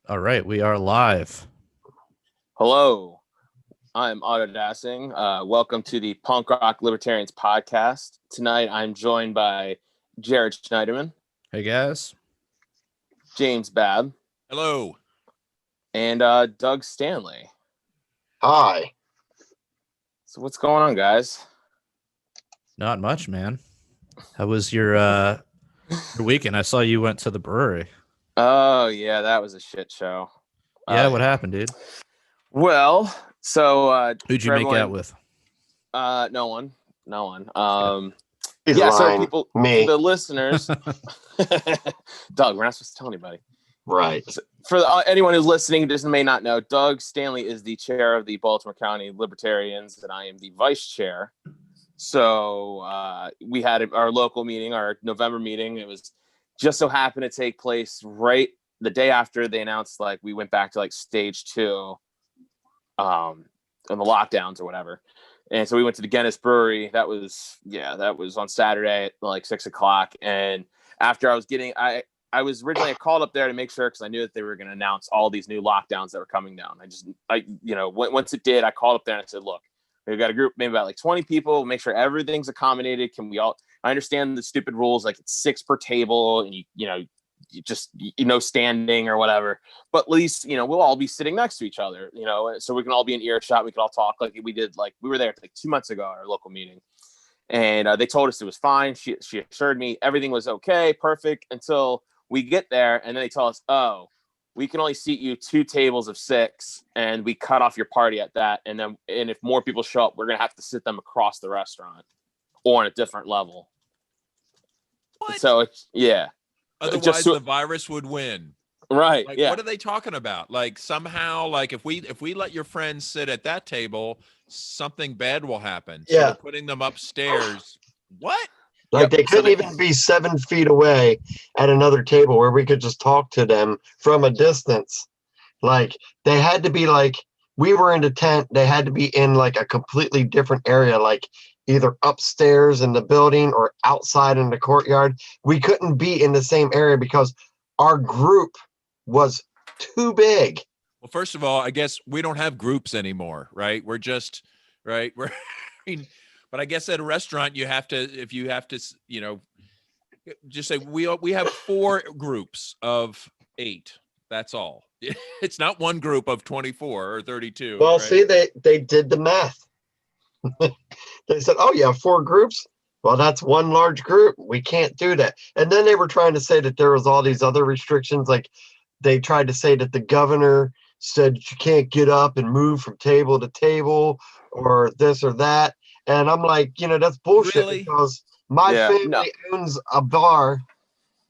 All right, we are live. Hello, I'm Autodassing. Welcome to the Punk Rock Libertarians podcast. Tonight, I'm joined by Jared Schneiderman, Hey guys. James Babb, Hello. and Doug Stanley. Hi. So, what's going on, guys? Not much, man. How was your weekend? I saw you went to the brewery. Oh, yeah, that was a shit show. Yeah, what happened, dude? Well, so Who'd you make out with? No one. He's Yeah, lying. so people, Me. the listeners, Doug, we're not supposed to tell anybody. Right. For anyone who's listening who just may not know, Doug Stanley is the chair of the Baltimore County Libertarians, and I am the vice chair. So we had our local meeting, our November meeting. It was just so happened to take place right the day after they announced, like, we went back to like stage 2 on the lockdowns or whatever. And so we went to the Guinness Brewery. That was on Saturday at like 6:00. And after I was originally called up there to make sure, because I knew that they were going to announce all these new lockdowns that were coming down. Once it did, I called up there and I said, look, we've got a group, maybe about like 20 people, make sure everything's accommodated. I understand the stupid rules, like it's 6 per table and you standing or whatever, but at least, we'll all be sitting next to each other, so we can all be in earshot. We can all talk like we did, like we were there like 2 months ago at our local meeting. And they told us it was fine. She assured me everything was okay, perfect, until we get there. And then they tell us, oh, we can only seat you 2 tables of 6, and we cut off your party at that. And if more people show up, we're going to have to sit them across the restaurant or on a different level. What? So it's, yeah. Otherwise, the virus would win. Right. Like, yeah. What are they talking about? Like, somehow, like if we let your friends sit at that table, something bad will happen. So Yeah. we're putting them upstairs. What? Like they couldn't even be 7 feet away at another table where we could just talk to them from a distance. Like they had to be like, we were in a tent. They had to be in like a completely different area, like either upstairs in the building or outside in the courtyard. We couldn't be in the same area because our group was too big. Well, first of all, I guess we don't have groups anymore, right? We're just, right? But I guess at a restaurant, you have to, just say we have 4 groups of 8. That's all. It's not one group of 24 or 32. Well, right? see, they did the math. They said, oh, yeah, 4 groups. Well, that's one large group. We can't do that. And then they were trying to say that there was all these other restrictions. Like they tried to say that the governor said you can't get up and move from table to table or this or that. And I'm like, that's bullshit. Really? Because my family owns a bar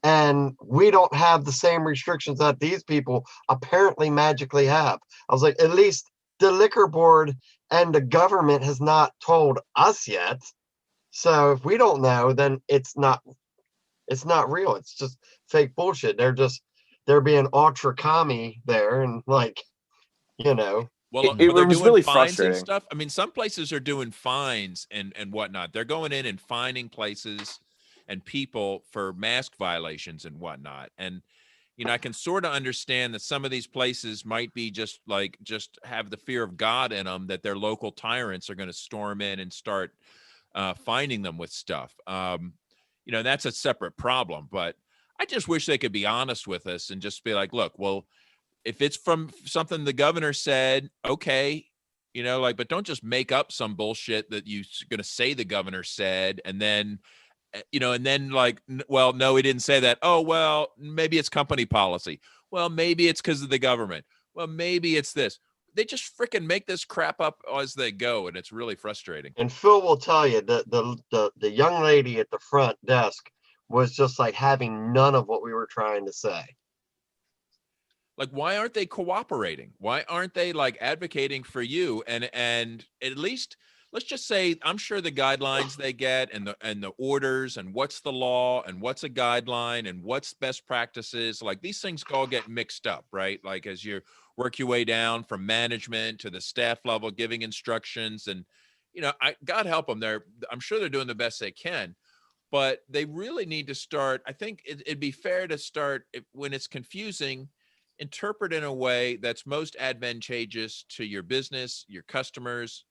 and we don't have the same restrictions that these people apparently magically have. I was like, at least the liquor board and the government has not told us yet. So if we don't know, then it's not real. It's just fake bullshit. They're being ultra commie there and like, Well, it they're was doing really fines frustrating. and stuff. I mean, some places are doing fines and whatnot. They're going in and fining places and people for mask violations and whatnot. And, I can sort of understand that some of these places might be just have the fear of God in them, that their local tyrants are going to storm in and start finding them with stuff. That's a separate problem. But I just wish they could be honest with us and just be like, look, well, if it's from something the governor said, okay, but don't just make up some bullshit that you're going to say the governor said. And then, like, well, no, he didn't say that. Oh, well, maybe it's company policy. Well, maybe it's because of the government. Well, maybe it's this. They just freaking make this crap up as they go. And it's really frustrating. And Phil will tell you that the young lady at the front desk was just like having none of what we were trying to say. Like, why aren't they cooperating? Why aren't they like advocating for you? And at least let's just say, I'm sure the guidelines they get and the orders and what's the law and what's a guideline and what's best practices, like these things all get mixed up, right? Like as you work your way down from management to the staff level, giving instructions and, God help them. I'm sure they're doing the best they can, but they really need to start. I think it'd be fair to start when it's confusing. interpret in a way that's most advantageous to your business, your customers,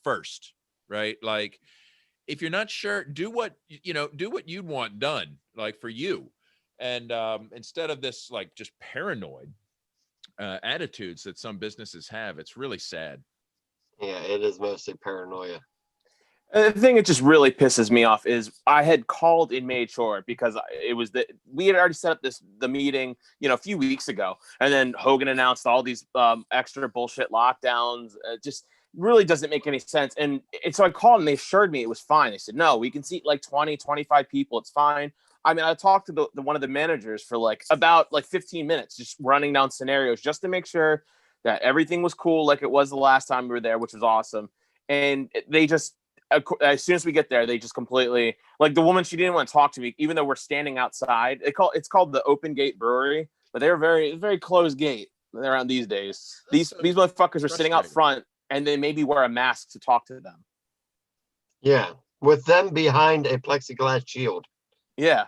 first, right? Like, if you're not sure, do what you'd want done, like for you. And instead of this, like, just paranoid attitudes that some businesses have, it's really sad. Yeah, it is mostly paranoia. The thing that just really pisses me off is I had called and made sure, because we had already set up the meeting, a few weeks ago, and then Hogan announced all these extra bullshit lockdowns. Just really doesn't make any sense. And so I called and they assured me it was fine. They said, no, we can seat like 20, 25 people. It's fine. I mean, I talked to the one of the managers for about 15 minutes, just running down scenarios just to make sure that everything was cool, like it was the last time we were there, which was awesome. And they just, as soon as we get there, they just completely, like, the woman, she didn't want to talk to me, even though we're standing outside. It's called the Open Gate Brewery, but they're very, very closed gate around these days. These motherfuckers are sitting out front, and they maybe wear a mask to talk to them. Yeah, with them behind a plexiglass shield. Yeah.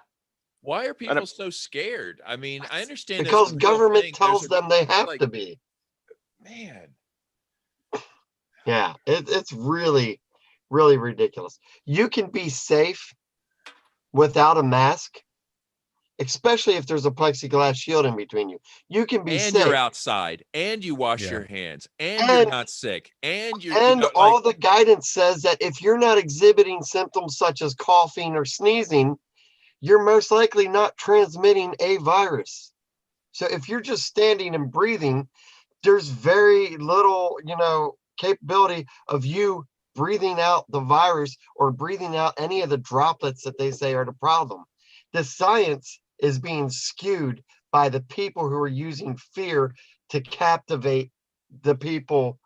Why are people so scared? I mean, I understand because government tells them they have to be. Man. Yeah, it's really, really ridiculous. You can be safe without a mask, especially if there's a plexiglass shield in between you. You can be safe. And you're outside, and you wash your hands, and you're not sick, and you're... And all the guidance says that if you're not exhibiting symptoms such as coughing or sneezing, you're most likely not transmitting a virus. So if you're just standing and breathing, there's very little, capability of you breathing out the virus or breathing out any of the droplets that they say are the problem. The science is being skewed by the people who are using fear to captivate the people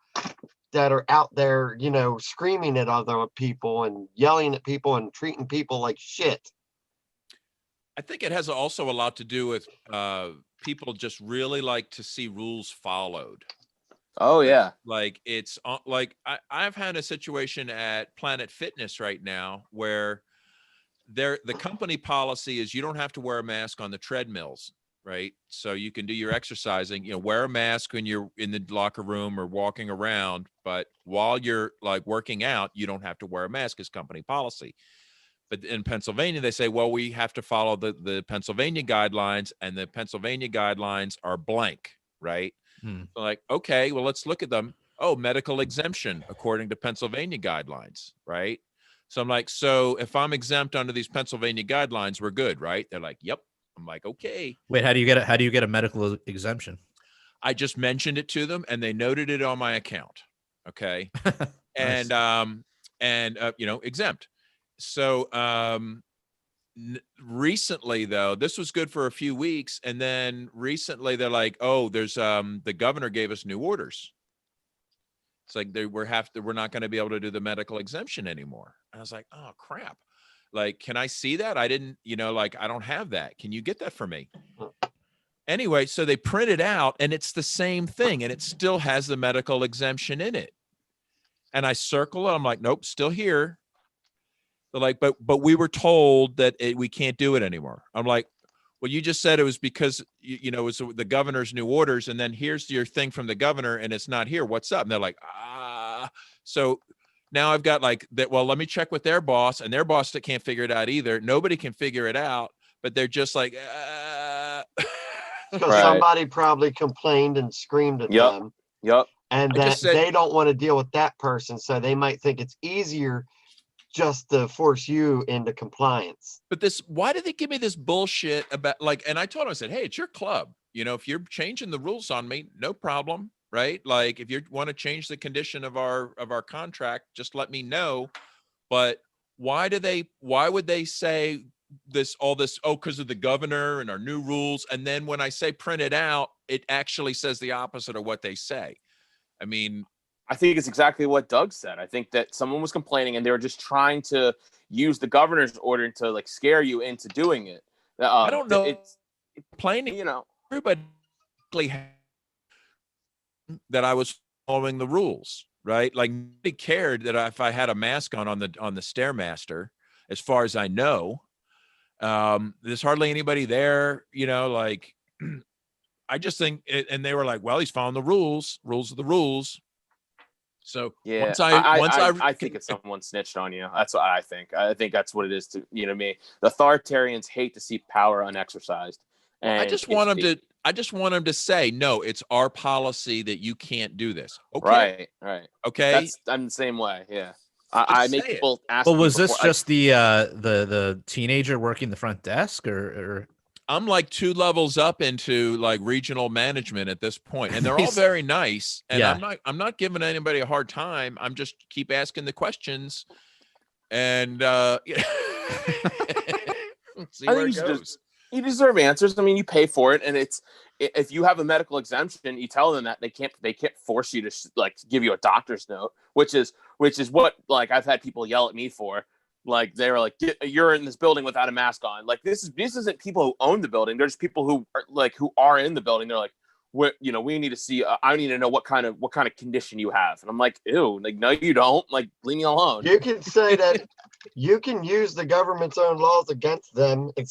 that are out there, screaming at other people and yelling at people and treating people like shit. I think it has also a lot to do with people just really like to see rules followed. Oh, yeah. Like it's like I've had a situation at Planet Fitness right now where the company policy is you don't have to wear a mask on the treadmills, right? So you can do your exercising, wear a mask when you're in the locker room or walking around, but while you're like working out, you don't have to wear a mask as company policy. But in Pennsylvania, they say, well, we have to follow the Pennsylvania guidelines, and the Pennsylvania guidelines are blank, right? So like, okay, well, let's look at them. Oh, medical exemption according to Pennsylvania guidelines, right? So I'm like, so if I'm exempt under these Pennsylvania guidelines, we're good, right? They're like, yep. I'm like, okay. Wait, how do you get a medical exemption? I just mentioned it to them, and they noted it on my account. Okay, Nice. and exempt. So recently, though, this was good for a few weeks, and then recently they're like, oh, there's the governor gave us new orders. It's like we're not going to be able to do the medical exemption anymore. And I was like, oh crap. Like, can I see that? I didn't, I don't have that. Can you get that for me? Anyway, so they print it out, and it's the same thing, and it still has the medical exemption in it. And I circle it. I'm like, nope, still here. They're like, but we were told that we can't do it anymore. I'm like, well, you just said it was because, it was the governor's new orders. And then here's your thing from the governor and it's not here. What's up? And they're like, so now I've got like that. Well, let me check with their boss, and their boss that can't figure it out either. Nobody can figure it out, but they're just like, because somebody probably complained and screamed at them. Yep. And that they don't want to deal with that person. So they might think it's easier just to force you into compliance. But why did they give me this bullshit about and I told him, I said, hey, it's your club. If you're changing the rules on me, no problem. Right. Like if you want to change the condition of our contract, just let me know. But why would they say all this, because of the governor and our new rules. And then when I say print it out, it actually says the opposite of what they say. I mean, I think it's exactly what Doug said. I think that someone was complaining and they were just trying to use the governor's order to like scare you into doing it. I don't know. It's complaining, everybody that I was following the rules, right? Like nobody cared that if I had a mask on the Stairmaster, as far as I know. There's hardly anybody there, I just think, and they were like, well, he's following the rules. Rules are the rules. So Yeah, once I think it's someone snitched on you. That's what I think. I think that's what it is. To me, the authoritarians hate to see power unexercised. And I just want them to say, no, it's our policy that you can't do this. Okay. Right. Okay. I'm the same way. Yeah. I make people ask. Well, was this just the teenager working the front desk, or? I'm like 2 levels up into like regional management at this point, and they're all very nice. And yeah. I'm not giving anybody a hard time. I'm just keep asking the questions, and see where it goes. You deserve answers. I mean, you pay for it, and if you have a medical exemption, you tell them that they can't force you to like give you a doctor's note, which is what like I've had people yell at me for. Like they were like, you're in this building without a mask on. Like this isn't people who own the building. There's people who are in the building. They're like, we need to see. I need to know what kind of condition you have. And I'm like, ew. Like, no, you don't. Like, leave me alone. You can say that. You can use the government's own laws against them and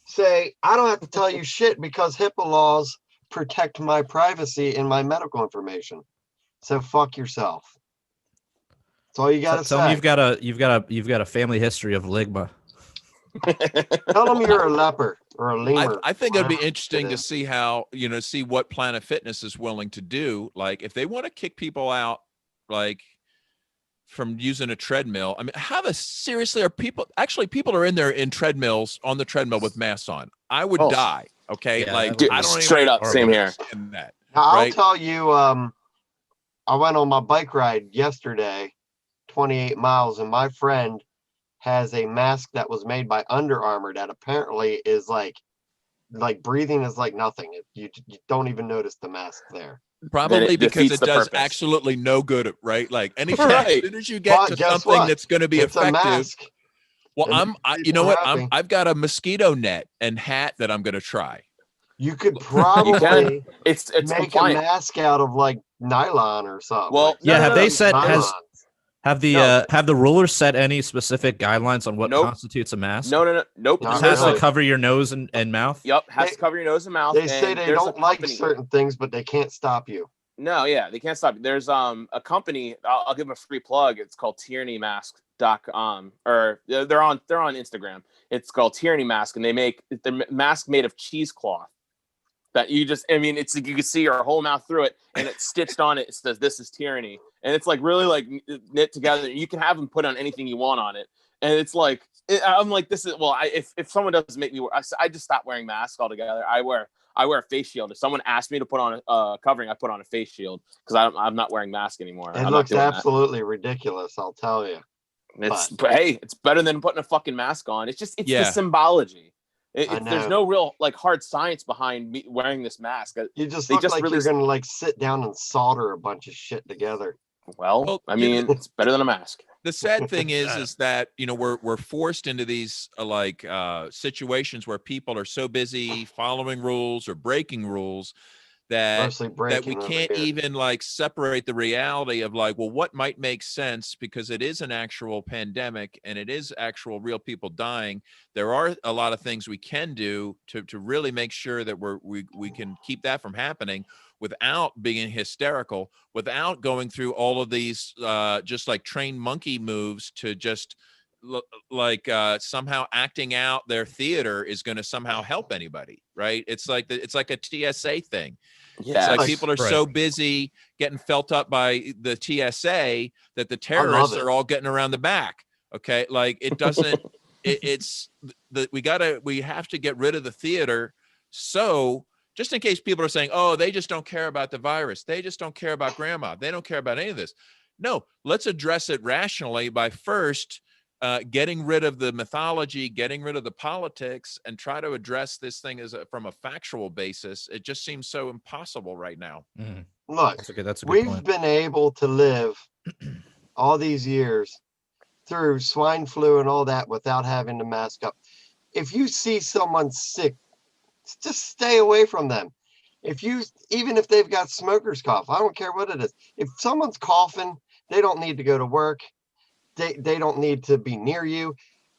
say, I don't have to tell you shit because HIPAA laws protect my privacy and my medical information. So fuck yourself. That's all you gotta say. Tell them you've got a family history of ligma. Tell them you're a leper or a lemur. I think it'd be interesting to see how see what Planet Fitness is willing to do. Like if they want to kick people out, like from using a treadmill. I mean, seriously are people are in there in treadmills on the treadmill with masks on? I would die. Okay, yeah, like I don't straight up same here. Now, I'll tell you, I went on my bike ride yesterday, 28 miles, and my friend has a mask that was made by Under Armour that apparently is like breathing is like nothing. You don't even notice the mask there. Probably because it does absolutely no good, right? Like anytime, as soon as you get to something that's going to be effective. Well, I've got a mosquito net and hat that I'm going to try. You could probably it's make compliant. A mask out of like nylon or something. Well, have they said have the rulers set any specific guidelines on what constitutes a mask? Nope. It just has to cover your nose and mouth. Yep, has to cover your nose and mouth. They say they don't like certain things, but they can't stop you. No, yeah, they can't stop you. There's a company. I'll give them a free plug. It's called tyrannymask.com, or they're on Instagram. It's called Tyranny Mask, and they make the mask made of cheesecloth. That you can see your whole mouth through it, and it's stitched on it. It says "This is tyranny," and it's like really like knit together. You can have them put on anything you want on it, and it's like I'm like this is if someone doesn't make me wear, I just stop wearing masks altogether. I wear a face shield. If someone asks me to put on a covering, I put on a face shield because I'm not wearing mask anymore. It looks absolutely ridiculous, I'll tell you. But hey, it's better than putting a fucking mask on. It's the symbology. There's no real like hard science behind me wearing this mask. You just look like you're gonna like sit down and solder a bunch of shit together. Well, I mean, it's better than a mask. The sad thing is that we're forced into these situations where people are so busy following rules or breaking rules that we can't even like separate the reality of like, well, what might make sense because it is an actual pandemic and it is actual real people dying. There are a lot of things we can do to really make sure that we can keep that from happening without being hysterical, without going through all of these just like trained monkey moves to just like somehow acting out their theater is going to somehow help anybody, right? It's like a TSA thing. Yeah, it's like people are so busy getting felt up by the TSA that the terrorists are all getting around the back. Okay, like it doesn't. We have to get rid of the theater. So just in case people are saying, oh, they just don't care about the virus, they just don't care about grandma, they don't care about any of this. No, let's address it rationally by first getting rid of the mythology, getting rid of the politics, and try to address this thing from a factual basis. It just seems so impossible right now. Mm. Look, that's a good we've point. been able to live all these years through swine flu and all that without having to mask up. If you see someone sick, just stay away from them. Even if they've got smoker's cough, I don't care what it is. If someone's coughing, they don't need to go to work. They don't need to be near you.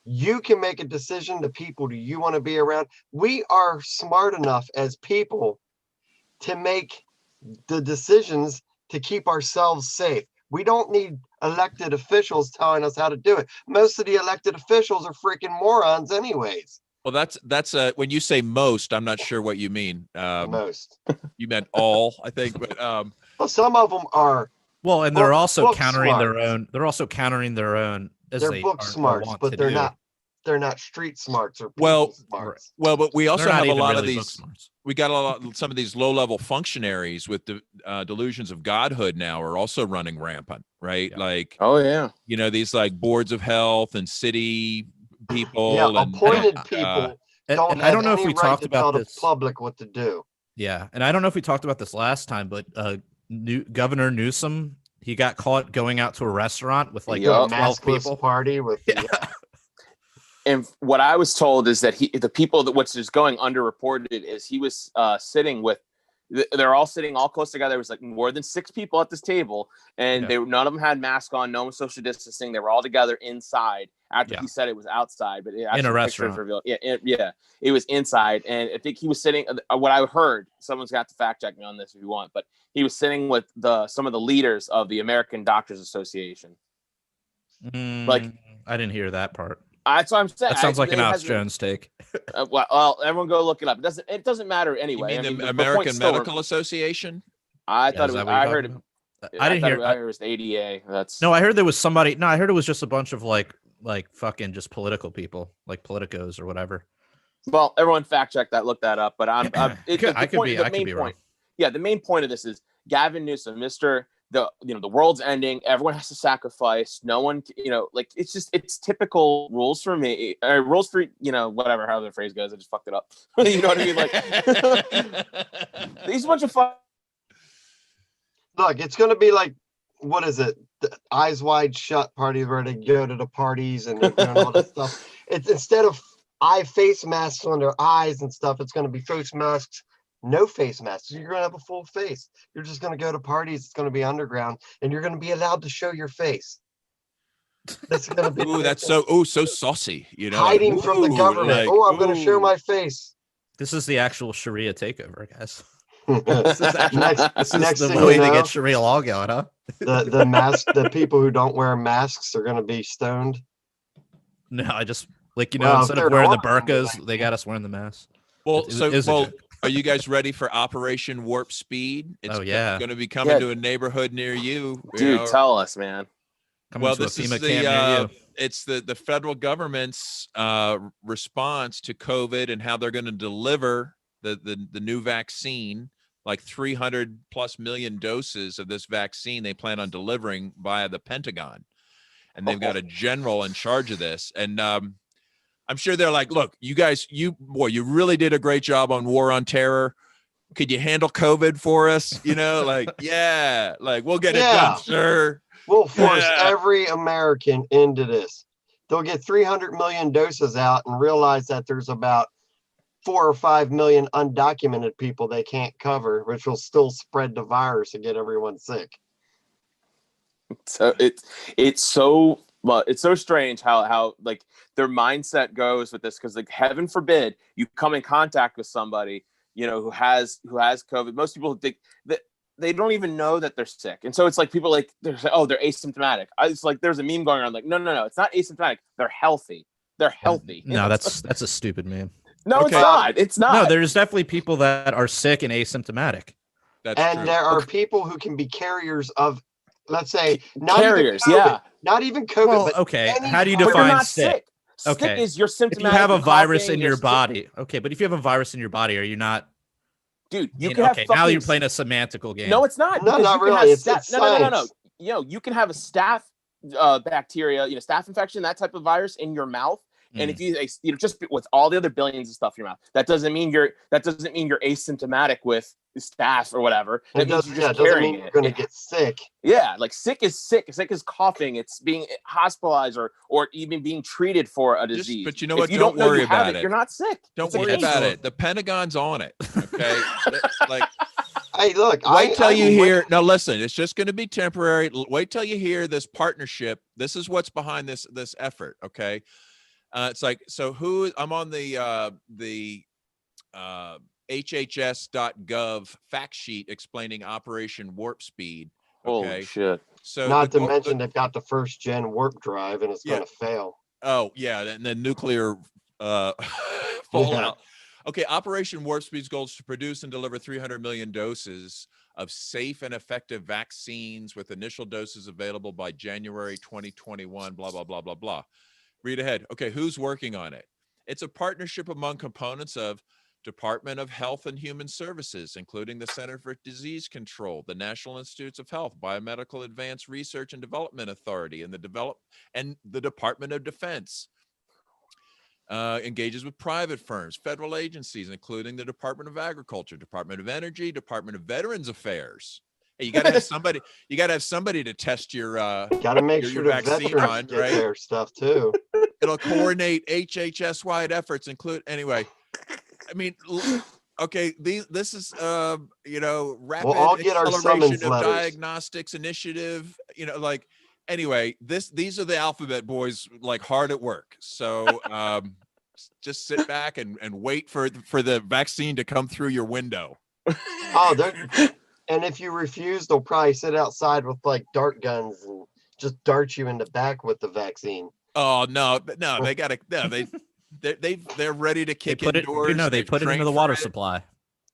You can make a decision. The people do you want to be around? We are smart enough as people to make the decisions to keep ourselves safe. We don't need elected officials telling us how to do it. Most of the elected officials are freaking morons anyways. Well, that's when you say most, I'm not sure what you mean. Most. You meant all, I think, but Well, some of them are. Well, and they're also book countering their smarts. own. They're also countering their own. As They're they book are- or smarts, want but to they're do. not. They're not street smarts or people Well, smarts. well, but we also They're not have a even lot of really book these. smarts. We got a lot. Some of these low-level functionaries with the delusions of godhood now are also running rampant, right? Yeah. Like, Oh yeah. these like boards of health and city people. Yeah, and appointed people don't And have I don't know if any we right talked to tell about the this. public what to do. Yeah, and I don't know if we talked about this last time, but Governor Newsom, he got caught going out to a restaurant with like Yup. 12 Maskless people. party with And what I was told is that the people that what's just going underreported is he was sitting with. They're all sitting all close together. There was like more than 6 people at this table, and none of them had masks on. No one social distancing. They were all together inside. After he said it was outside, but In a restaurant. revealed, it was inside. And I think he was sitting. What I heard, someone's got to fact check me on this if you want, but he was sitting with some of the leaders of the American Doctors Association. Like, I didn't hear that part. That's what I'm saying. That sounds like an Alex Jones take. Well, everyone go look it up. It doesn't matter anyway. You mean I mean, the the American point still Medical Association? I Yeah, thought is it that was. what you're I heard it. talking about? I didn't hear. I heard it was the ADA. That's No, I heard there was somebody. No, I heard it was just a bunch of like fucking just political people, like politicos or whatever. Well, everyone fact check that, look that up. But I could be wrong. Yeah, the main point of this is Gavin Newsom, the world's ending. Everyone has to sacrifice. No one, it's typical rules for me. Rules for whatever, how the phrase goes. I just fucked it up. You know what I mean? Like these bunch of fun. Look, it's going to be like, what is it? The Eyes Wide Shut parties where they go to the parties and they're doing all this stuff. It's instead of face masks on their eyes and stuff, it's going to be face masks, no face masks. You're going to have a full face. You're just going to go to parties. It's going to be underground and you're going to be allowed to show your face. That's going to be that's so saucy, hiding from the government. I'm going to show my face. This is the actual Sharia takeover, guys. This is the way to get Sharia law going, huh? The people who don't wear masks are going to be stoned. No, I just instead of wearing the burqas, they got us wearing the masks. Well, are you guys ready for Operation Warp Speed? It's going to be coming to a neighborhood near you. Dude, tell us, man. This is it's the federal government's response to COVID and how they're going to deliver the new vaccine, like 300 plus million doses of this vaccine they plan on delivering via the Pentagon. And they've got a general in charge of this. And I'm sure they're like, look, you guys, you really did a great job on War on Terror. Could you handle COVID for us? We'll get it done, sir. We'll force every American into this. They'll get 300 million doses out and realize that there's about 4 or 5 million undocumented people they can't cover, which will still spread the virus and get everyone sick. So it's so strange how like their mindset goes with this, because like heaven forbid you come in contact with somebody who has COVID. Most people think that they don't even know that they're sick, and so it's like people they're asymptomatic. It's like there's a meme going around like no, it's not asymptomatic. They're healthy. They're healthy. No, that's a stupid meme. No, okay. It's not. No, there's definitely people that are sick and asymptomatic. That's true. There are people who can be carriers of, let's say, not even COVID. Well, but okay. How do you define sick? Okay. Sick is you're symptomatic. If you have a virus in your body. Okay, but if you have a virus in your body, are you not? Dude, you can have now you're playing a semantical game. No, it's not. No, not really. It's no. You can have a staph bacteria, staph infection, that type of virus in your mouth. And if you just with all the other billions of stuff in your mouth, that doesn't mean you're asymptomatic with staph or whatever. That means you're just carrying it. You're going to get sick. Yeah, like sick is sick. Sick is coughing. It's being hospitalized or even being treated for a disease. But you know what? Don't worry about it. You're not sick. Don't worry about it. The Pentagon's on it. Okay. Hey, look. Wait till you hear. Now, listen. It's just going to be temporary. Wait till you hear this partnership. This is what's behind this effort. Okay. It's like, so I'm on the HHS.gov fact sheet explaining Operation Warp Speed. Holy Okay. shit. So Not to mention they've got the first gen warp drive and it's Yeah. going to fail. Oh yeah, and the nuclear fallout. Okay, Operation Warp Speed's goal is to produce and deliver 300 million doses of safe and effective vaccines with initial doses available by January 2021, blah, blah, blah, blah, blah. Read ahead. Okay, who's working on it? It's a partnership among components of Department of Health and Human Services, including the Center for Disease Control, the National Institutes of Health, Biomedical Advanced Research and Development Authority, and the Department of Defense. Engages with private firms, federal agencies, including the Department of Agriculture, Department of Energy, Department of Veterans Affairs. Hey, you got to have somebody. You got to have somebody to test your. Got to make sure the vaccine veterans on, get right? their stuff too. It'll coordinate HHS-wide efforts, anyway. I mean, okay, this is rapid We'll all get our acceleration summons of letters. diagnostics initiative. Anyway, these are the alphabet boys, like hard at work. So just sit back and wait for the vaccine to come through your window. And if you refuse, they'll probably sit outside with like dart guns and just dart you in the back with the vaccine. Oh no, they gotta they're ready to kick indoors. They put it into the water supply.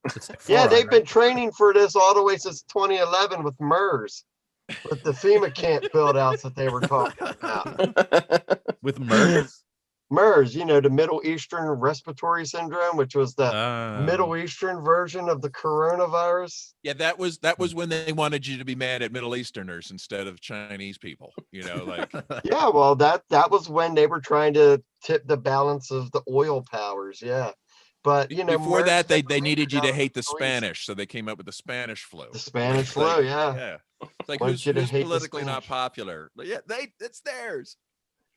It's like They've been training for this all the way since 2011 with MERS. With the FEMA camp build outs that they were talking about. With MERS? MERS, the Middle Eastern Respiratory Syndrome, which was the Middle Eastern version of the coronavirus. Yeah, that was when they wanted you to be mad at Middle Easterners instead of Chinese people, Yeah, well, that was when they were trying to tip the balance of the oil powers, yeah. But, before MERS that, they needed you to hate the stories. Spanish, so they came up with the Spanish flu. The Spanish flu, yeah. Yeah. It's like, Why who's don't you hate the politically not Spanish? popular? Yeah, it's theirs.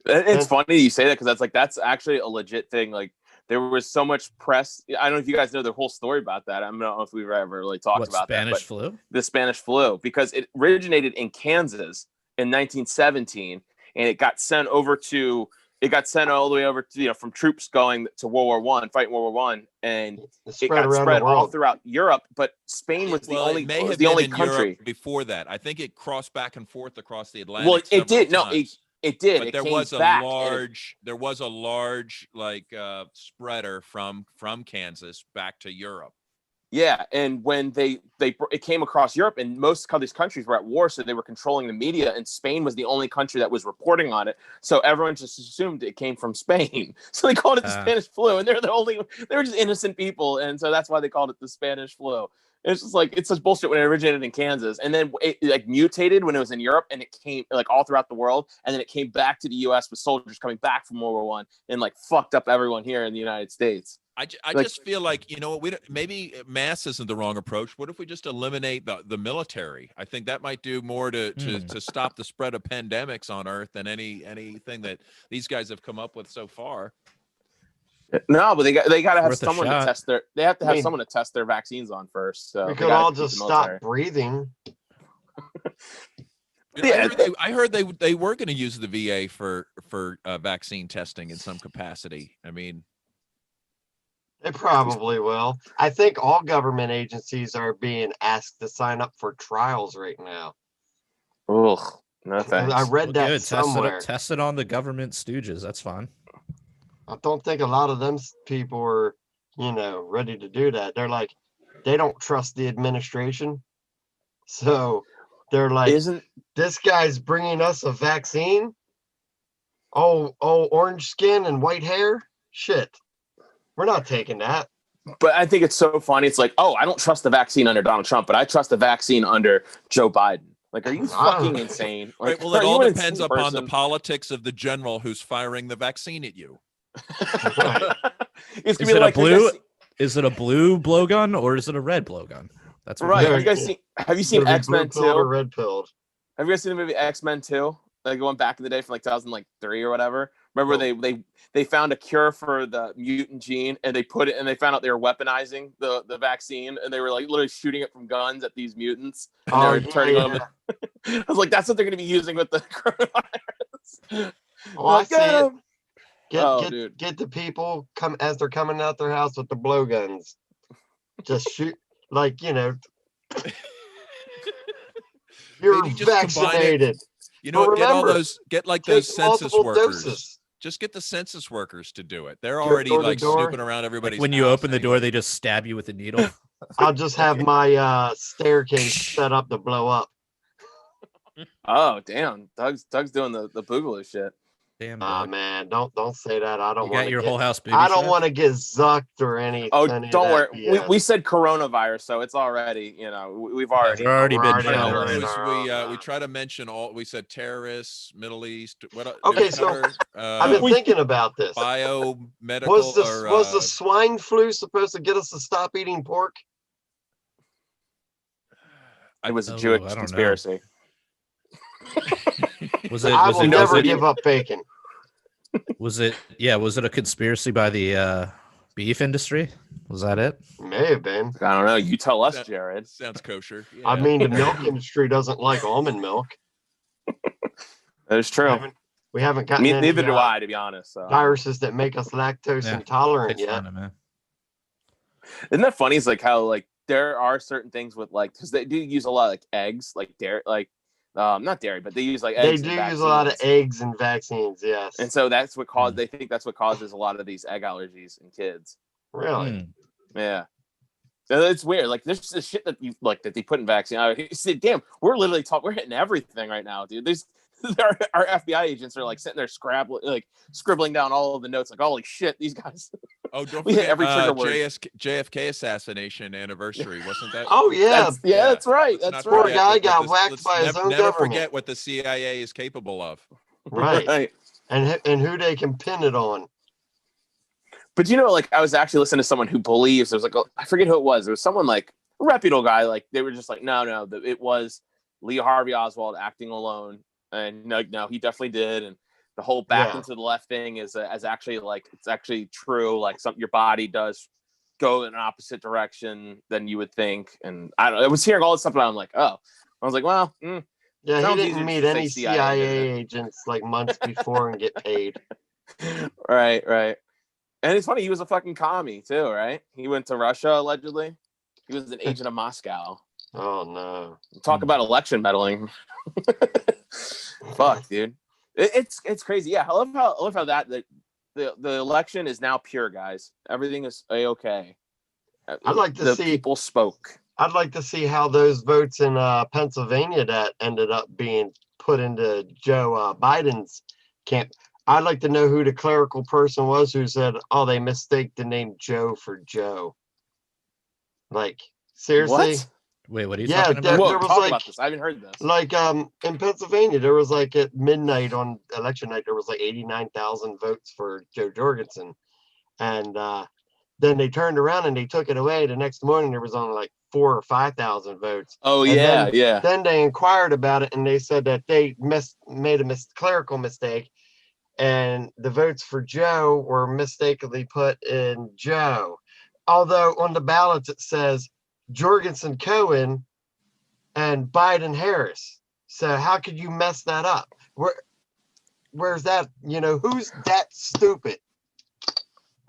It's funny you say that because that's actually a legit thing. Like there was so much press. I don't know if you guys know the whole story about that. I don't know if we've ever really talked about Spanish that. flu? The Spanish flu, because it originated in Kansas in 1917, and it got sent all the way over to from troops going to World War I, fighting World War I, and it got spread all throughout Europe. But Spain was the only country Europe before that. I think it crossed back and forth across the Atlantic. Well, it did. Times. No, it did. But it there came was back a large spreader from Kansas back to Europe. Yeah, and when it came across Europe, and most of these countries were at war, so they were controlling the media, and Spain was the only country that was reporting on it. So everyone just assumed it came from Spain. So they called it the Spanish flu, and they were just innocent people, and so that's why they called it the Spanish flu. It's just like, it's such bullshit when it originated in Kansas, and then it like mutated when it was in Europe, and it came like all throughout the world, and then it came back to the U.S. with soldiers coming back from World War I and like fucked up everyone here in the United States. I just feel like, maybe mass isn't the wrong approach. What if we just eliminate the military? I think that might do more to stop the spread of pandemics on Earth than anything that these guys have come up with so far. No, but they got to have Worth a someone to shot. test their. They have to have someone to test their vaccines on first. So We they could gotta all keep just the military. stop breathing. Yeah, I heard they were going to use the VA for vaccine testing in some capacity. I mean, They probably will. I think all government agencies are being asked to sign up for trials right now. Ugh, no thanks. I read that Good. somewhere. Test it on the government stooges. That's fine. I don't think a lot of them people are, ready to do that. They're like, they don't trust the administration. So they're like, this guy's bringing us a vaccine? Oh, orange skin and white hair? Shit. We're not taking that. But I think it's so funny. It's like, I don't trust the vaccine under Donald Trump, but I trust the vaccine under Joe Biden. Like, are you fucking insane? Like, right, well, it all depends upon the politics of the general who's firing the vaccine at you. It's gonna be like Is it a blue blowgun or is it a red blowgun? That's right. Have you seen X-Men 2? Or red pilled? Have you guys seen the movie X-Men 2? Like going back in the day from like 2003 or whatever. Remember they found a cure for the mutant gene and they put it and they found out they were weaponizing the vaccine and they were like literally shooting it from guns at these mutants and they were turning them. I was like, that's what they're going to be using with the coronavirus. Oh, I see it. Get the people come as they're coming out their house with the blowguns. just shoot, like, you're Maybe just combine it. vaccinated. You know, But get all remember, those, get like take those census multiple workers. doses. Just get the census workers to do it. They're Go already door to like door. snooping around everybody's Like when you house open the door, anyway. they just stab you with a needle. I'll just have my staircase set up to blow up. Oh damn, Doug's doing the boogaloo shit. Damn. Ah, Doug. man, don't say that. I don't You want got your to whole house booby I don't trapped? want to get zucked or any. Oh, any of don't that worry. BS. We said coronavirus, so it's already, we've already. We've already been Already All jailed. we already do is know. we try to mention all. We said terrorists, Middle East. What? Okay, did we so cover? I've been thinking about this. Biomedical. Was or, the swine flu supposed to get us to stop eating pork? It was a Oh, Jewish I don't know. conspiracy. Was it? I Was will it? never Was it, give up bacon. was it? Yeah. Was it a conspiracy by the beef industry? Was that it? May have been. I don't know. You tell us, That- Jared. Sounds kosher. I Yeah. mean, the milk industry doesn't like almond milk. That is true. We haven't gotten any Neither do I, to be honest. So. viruses that make us lactose Yeah. intolerant Takes yet. time, man. Isn't that funny? It's like how like there are certain things with like because they do use a lot of like eggs, like dairy, like not dairy, but they use like They eggs. do and use a lot of vaccines. eggs and vaccines, yes. And so that's what caused. They think that's what causes a lot of these egg allergies in kids. Really? Mm. Yeah. And it's weird. Like there's this shit that you like that they put in vaccine. I said, damn, we're literally we're hitting everything right now, dude. There's our FBI agents are like sitting there scribbling down all of the notes. Like, holy shit, these guys. Oh, don't We hit forget every trigger word. JFK assassination anniversary, wasn't that? Oh, yeah. That's right. Let's That's not Poor right. forget guy what got this- whacked let's by his own never government. forget what the CIA is capable of. Right. And who they can pin it on. But like I was actually listening to someone who believes there was like I forget who it was. It was someone like a reputable guy. Like they were just like, no, it was Lee Harvey Oswald acting alone, and no, he definitely did. And the whole back into the left thing is actually like it's actually true. Like your body does go in an opposite direction than you would think. And I was hearing all this stuff, and I'm like, oh, I was like, well. Yeah, he Sounds didn't easier meet to say any CIA, CIA didn't it? agents like months before and get paid. Right. And it's funny, he was a fucking commie too, right? He went to Russia allegedly. He was an agent of Moscow. Oh no! Talk about election meddling. Fuck, dude. It's crazy. Yeah, I love how that the election is now pure, guys. Everything is a-okay. I'd like to see people spoke. I'd like to see how those votes in Pennsylvania that ended up being put into Joe Biden's camp. I'd like to know who the clerical person was who said, "Oh, they mistake the name Joe for Joe." Like, seriously? What? Wait, what are you Yeah, talking there- about? Whoa, there was talk like- about this. I haven't heard this. Like in Pennsylvania, there was like at midnight on election night, there was like 89,000 votes for Joe Jorgensen, and then they turned around and they took it away. The next morning, there was only like 4,000 or 5,000 votes. Oh And yeah, yeah. Then they inquired about it and they said that they made a clerical mistake, and the votes for Joe were mistakenly put in Joe. Although on the ballots it says Jorgensen Cohen and Biden Harris. So how could you mess that up? Where's that? Who's that stupid?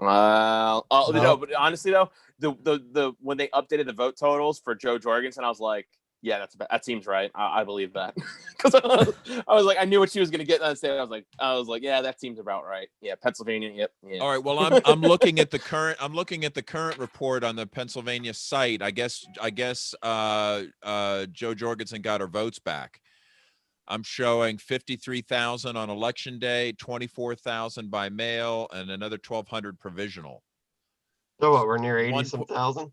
No, but honestly though, the when they updated the vote totals for Joe Jorgensen, I was like, yeah, that seems right. I believe that because I was like, I knew what she was gonna get on stage. I was like, yeah, that seems about right. Yeah, Pennsylvania. Yep. Yeah. All right. Well, I'm looking at the current report on the Pennsylvania site. I guess Joe Jorgensen got her votes back. I'm showing 53,000 on election day, 24,000 by mail, and another 1,200 provisional. So what? We're near 80-some thousand.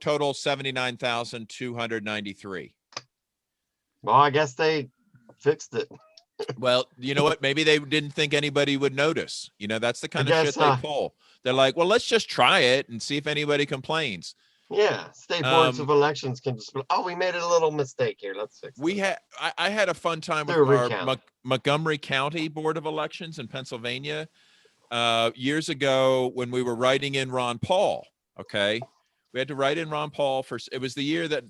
Total 79,293. Well, I guess they fixed it. Well, you know what? Maybe they didn't think anybody would notice. That's the kind of shit they pull. They're like, well, let's just try it and see if anybody complains. Yeah, state boards of elections can just. Oh, we made a little mistake here. Let's fix it. I had a fun time with our Montgomery County Board of Elections in Pennsylvania years ago when we were writing in Ron Paul. Okay, we had to write in Ron Paul it was the year that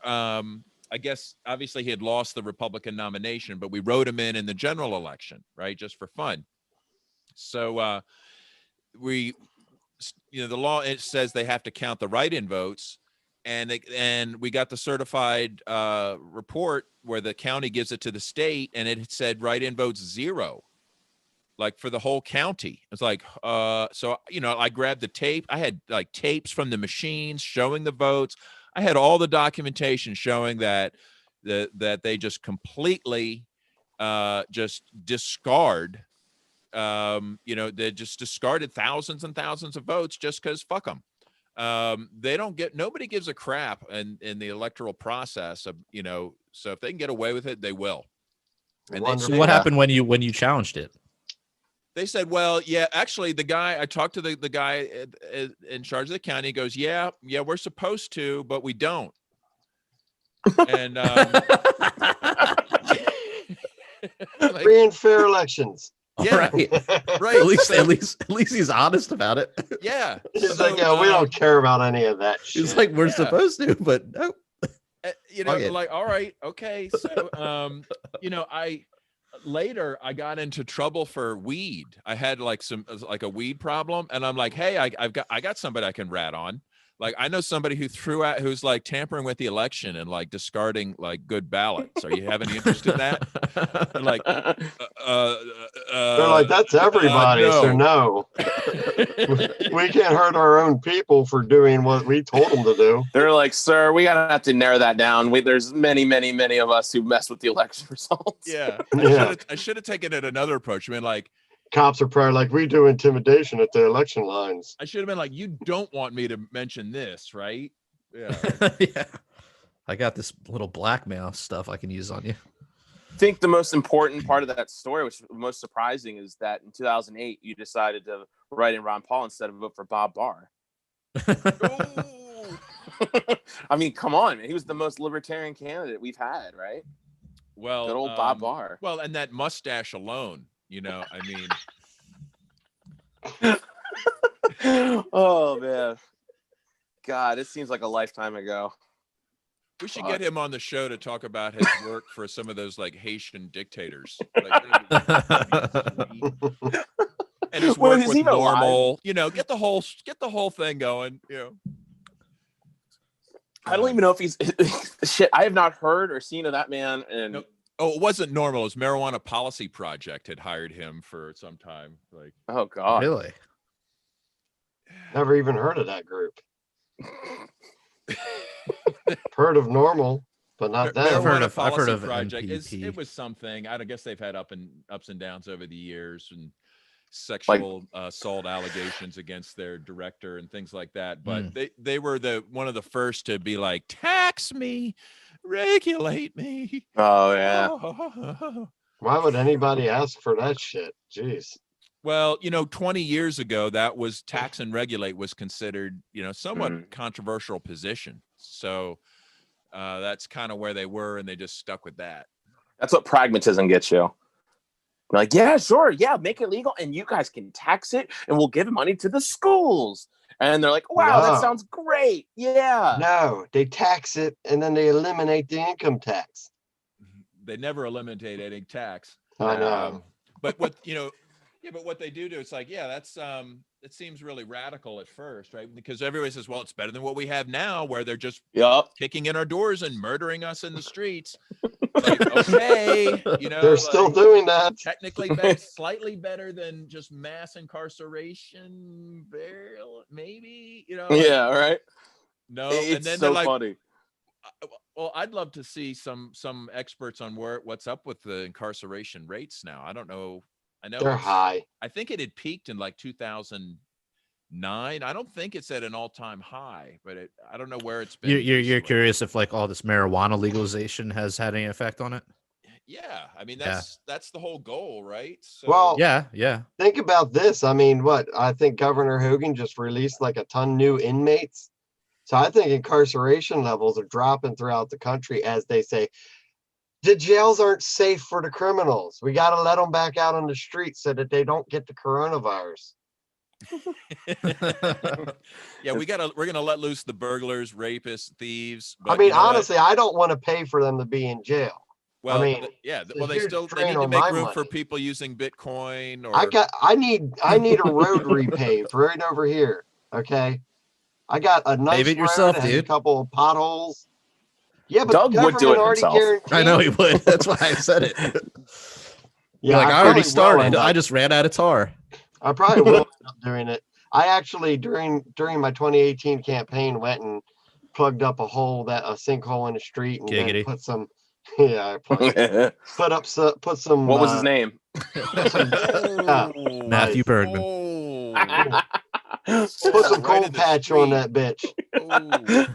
I guess obviously he had lost the Republican nomination, but we wrote him in the general election, right, just for fun. So we the law, it says they have to count the write-in votes, and we got the certified report where the county gives it to the state, and it said write-in votes 0, like for the whole county. It's like, so I grabbed the tape. I had like tapes from the machines showing the votes. I had all the documentation showing that they just completely just discard. They just discarded thousands and thousands of votes just because fuck them. Nobody gives a crap in the electoral process of, so if they can get away with it, they will. And so what happened when you challenged it? They said, well, yeah, actually I talked to the guy in charge of the county. He goes, yeah, we're supposed to, but we don't. And like, free and fair elections. Yeah, right. At least he's honest about it. Yeah. He's like, yeah, we don't care about any of that shit. He's like, we're supposed to, but no. Like, all right, okay. So, later I got into trouble for weed. I had like a weed problem, and I'm like, hey, I got somebody I can rat on. Like, I know somebody who's like tampering with the election and like discarding like good ballots. Are you have any interest in that? They're like, they're like, that's everybody. no. So no, we can't hurt our own people for doing what we told them to do. They're like, sir, we gotta have to narrow that down. There's many, many, many of us who mess with the election results. Yeah, I should have taken it another approach. I mean, like, cops are probably like, we do intimidation at the election lines. I should have been like, you don't want me to mention this, right? Yeah. Yeah. I got this little blackmail stuff I can use on you. I think the most important part of that story, which was most surprising, is that in 2008, you decided to write in Ron Paul instead of vote for Bob Barr. I mean, come on, man. He was the most libertarian candidate we've had, right? Well, good old Bob Barr. Well, and that mustache alone. I mean, oh man, God, it seems like a lifetime ago. We should get him on the show to talk about his work for some of those like Haitian dictators. Like, and his work with Normal, get the whole thing going. I don't even know if he's shit. I have not heard or seen of that man. And nope. Oh, it wasn't Normal. It was Marijuana Policy Project had hired him for some time. Like, oh God, really? Never even heard of that group. Heard of Normal, but not that. I've heard of Project. It was something. I guess they've had ups and downs over the years, and sexual assault allegations against their director and things like that. But they were one of the first to be like, tax me, regulate me. Oh yeah. Why would anybody ask for that shit? Jeez. Well, 20 years ago, that was tax and regulate was considered, somewhat controversial position. So that's kind of where they were, and they just stuck with that. That's what pragmatism gets you. They're like, yeah, sure. Yeah, make it legal, and you guys can tax it, and we'll give money to the schools. And they're like, wow, that sounds great. Yeah. No, they tax it, and then they eliminate the income tax. They never eliminate any tax. I know. But what, but what they do, it's like, yeah, that's it seems really radical at first, right? Because everybody says, well, it's better than what we have now, where they're just kicking in our doors and murdering us in the streets. Like, okay, they're still doing that. Technically, slightly better than just mass incarceration, maybe. Yeah, right. No, it's and then so they're like, funny. Well, I'd love to see some experts on what's up with the incarceration rates now. I don't know. I know they're high. I think it had peaked in like 2009. I don't think it's at an all-time high, but I don't know where it's been. You're curious if like all this marijuana legalization has had any effect on it? Yeah, I mean that's the whole goal, right? So, well, yeah. Think about this. I mean, I think Governor Hogan just released like a ton new inmates. So I think incarceration levels are dropping throughout the country as they say, the jails aren't safe for the criminals. We got to let them back out on the streets so that they don't get the coronavirus. Yeah, we're going to let loose the burglars, rapists, thieves. I mean, honestly, I don't want to pay for them to be in jail. Well, I mean, they need to make room for people using Bitcoin. Or I need a road repaved right over here. Okay, I got a nice Save it road, yourself, it has a dude. couple of potholes. Yeah, but Doug the would do government it already himself. guaranteed. I know he would. That's why I said it. Yeah, You're like, I already probably will started. end up- I just ran out of tar. I probably will end up doing it. I actually during my 2018 campaign went and plugged up a sinkhole in the street and then Giggity. put some. Yeah, I put some. What was his name? Oh, Matthew Bergman. oh. Put some Right cold in the patch on street. that bitch. Oh.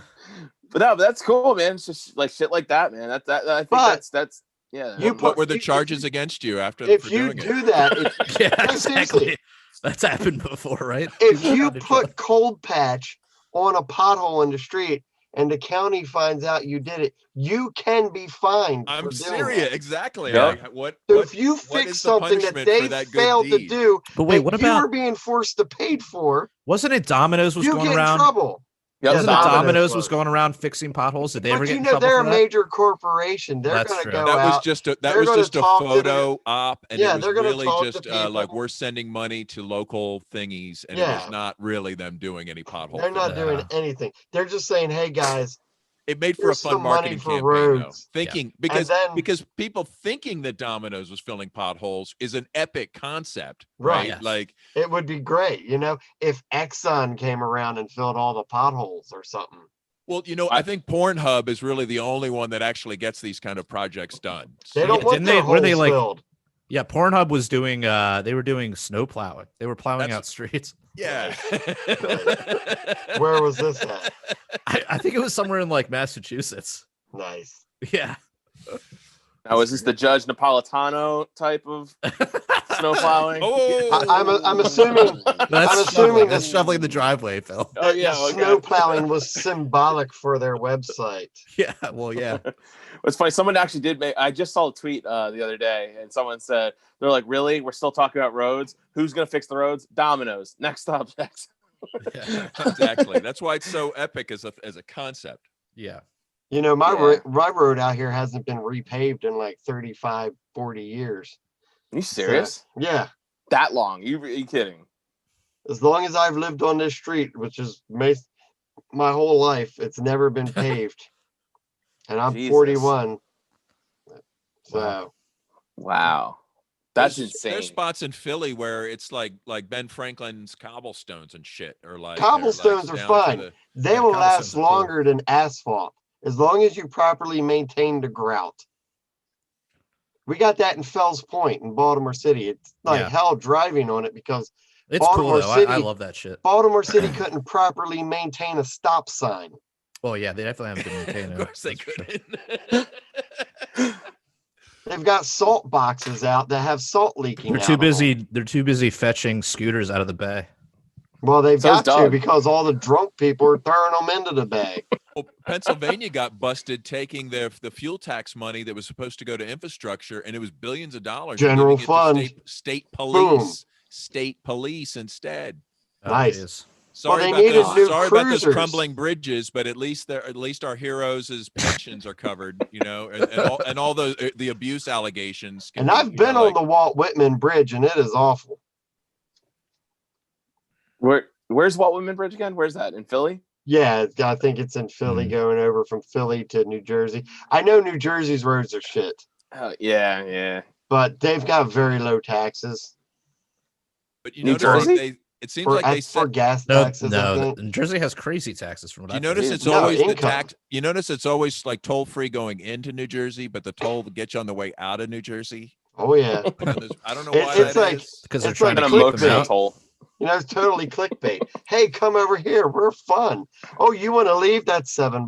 But no, but that's cool, man. It's just like shit like that, man. I think But that's yeah. you What were the you- charges against you after If for you doing do it? that, Yeah, No, exactly. seriously. That's happened before, right? if People you got in trouble. put cold patch on a pothole in the street and the county finds out you did it, you can be fined. I'm for doing serious. that. Exactly. Yeah. Like, what? So what if you what fix is the something that punishment they for that good failed to deed? do, But wait, that what you about? were being forced to pay for, Wasn't it Domino's was you going get in around? trouble. Yep, Wasn't it Domino's Domino's was. was going around fixing potholes? Did they ever But get you in know trouble they're for a that? major corporation. They're That's going to true. go That was out. just a they're gonna a talk to the- photo op, and Yeah, it was they're gonna really talk to just people. like we're sending money to local thingies, and it Yeah. was not really them doing any pothole. They're not fixing. doing Yeah. anything. They're just saying, "Hey guys, It made for a here's fun some money marketing for campaign, though. roads." Thinking And then- because people thinking that Domino's was filling potholes is an epic concept, Right. right? Yes. Like, It would be great, if Exxon came around and filled all the potholes or something. well, I think Pornhub is really the only one that actually gets these kind of projects done. They So- don't want didn't their they- were they, holes like- filled. Yeah, Pornhub was doing. They were doing snow plowing. They were plowing That's- out streets. yeah. Where was this at? I think it was somewhere in like Massachusetts. Nice. Yeah. Now is this the Judge Napolitano type of snow plowing? Oh, I'm assuming- That's assuming shoveling, that's that- shoveling the driveway, Phil. Oh yeah, The okay. snow plowing was symbolic for their website. Yeah. Well, yeah. It's funny. Someone actually did make. I just saw a tweet the other day, and someone said they're like, "Really? We're still talking about roads? Who's gonna fix the roads? Domino's. Next subject." Yeah. exactly. That's why it's so epic as a concept. Yeah. My road out here hasn't been repaved in like 35, 40 years. Are you serious? Yeah. That long? Are you kidding? As long as I've lived on this street, which is my whole life, it's never been paved. And I'm Jesus. 41. So Wow. Wow, that's There's insane. spots in Philly where it's like Ben Franklin's cobblestones and shit, or like Cobblestones are down to fine. the- they Yeah, will cobblestones last are cool. longer than asphalt as long as you properly maintain the grout. We got that in Fells Point in Baltimore City. It's like Yeah. hell driving on it because It's Baltimore cool though. I City- love that shit. Baltimore City couldn't properly maintain a stop sign. Well, yeah, they definitely haven't been maintaining. Of course they that's for sure. couldn't. They've got salt boxes out that have salt leaking. They're out too of them. busy. They're too busy fetching scooters out of the bay. Well, they've So is got to Doug. because all the drunk people are throwing them into the bag. Well, Pennsylvania got busted taking the fuel tax money that was supposed to go to infrastructure, and it was billions of dollars. and General giving it to fund. state police instead. Oh, Nice. geez. Sorry they about needed those. new Sorry about those cruisers. crumbling bridges, but at least our heroes' pensions are covered. And all the abuse allegations. And I've been on the Walt Whitman Bridge, and it is awful. Where's Walt Whitman Bridge again? Where's that in Philly? Yeah, I think it's in Philly, going over from Philly to New Jersey. I know New Jersey's roads are shit, Oh yeah. but they've got very low taxes But New notice like Jersey? it seems for, like they for said. gas No, taxes. I no. think. New Jersey has crazy taxes from what Do you I've notice heard. it's No, always the income. tax? You notice it's always like toll free going into New Jersey, but the toll gets you on the way out of New Jersey. Oh yeah, I don't know It- why it's that like- is. because they're it's trying like to An keep them emotional out. toll. it's totally clickbait. Hey, come over here. We're fun. Oh, you want to leave? That's $7.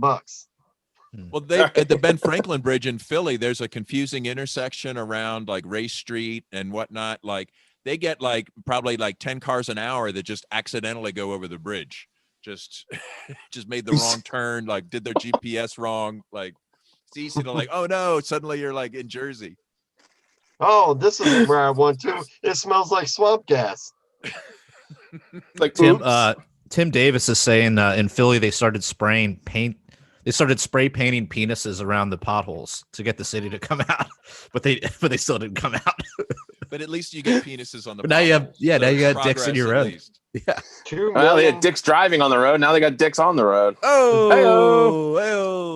Well, at the Ben Franklin Bridge in Philly, there's a confusing intersection around like Race Street and whatnot. Like they get like probably like 10 cars an hour that just accidentally go over the bridge. Just made the wrong turn, like did their GPS wrong. Like it's easy to like, oh no, suddenly you're like in Jersey. Oh, this is where I want to. It smells like swamp gas. Like Tim, oops. Tim Davis is saying in Philly they started spraying paint. They started spray painting penises around the potholes to get the city to come out, but they still didn't come out. But at least you get penises on the. But now you have, potholes, yeah, so now you it's got dicks in your progress at road. least. Yeah. 2 Well, they million. had dicks driving on the road. Now they got dicks on the road. Oh,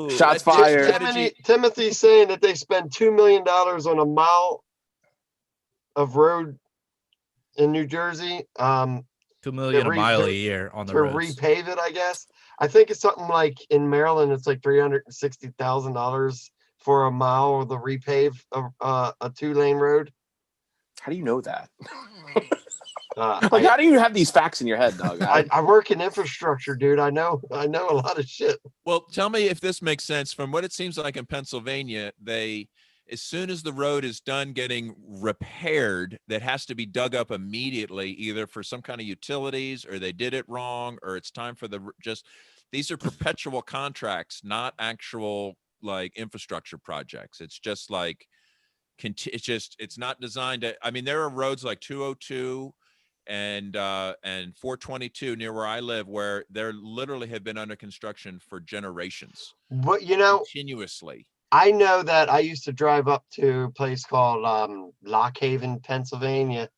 Shots That dick fired. strategy- Timothy's saying that they spend $2 million on a mile of road in New Jersey. 2 million a re- mile to- a year on the to roads. repave it, I guess. I think it's something like in Maryland, it's like $360,000 for a mile of the repave of a 2-lane road. How do you know that? Like, how do you have these facts in your head, Doug? I work in infrastructure, dude. I know a lot of shit. Well, tell me if this makes sense. From what it seems like in Pennsylvania, as soon as the road is done getting repaired, that has to be dug up immediately, either for some kind of utilities, or they did it wrong, or it's time for these are perpetual contracts, not actual like infrastructure projects. It's just like, it's not designed to, I mean, there are roads like 202 and 422 near where I live, where there literally have been under construction for generations. But continuously. I know that I used to drive up to a place called Lock Haven, Pennsylvania,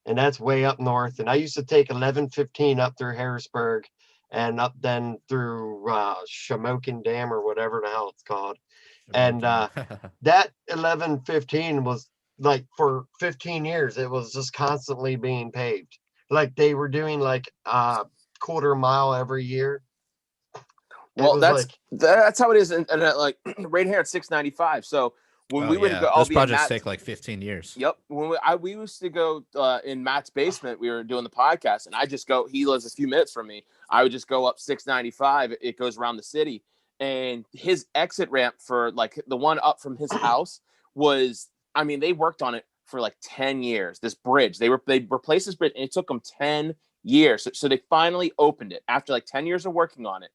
and that's way up north. And I used to take 1115 up through Harrisburg and up then through Shamokin Dam or whatever the hell it's called. And that 1115 was like for 15 years, it was just constantly being paved. Like they were doing like a quarter mile every year. Well, that's how it is, and like right here at 695. So when we would go, those projects take like 15 years. Yep. When we used to go in Matt's basement, we were doing the podcast, and I just go. He lives a few minutes from me. I would just go up 695. It goes around the city, and his exit ramp for like the one up from his house was. I mean, they worked on it for like 10 years. This bridge, they replaced this bridge, and it took them 10 years. So they finally opened it after like 10 years of working on it.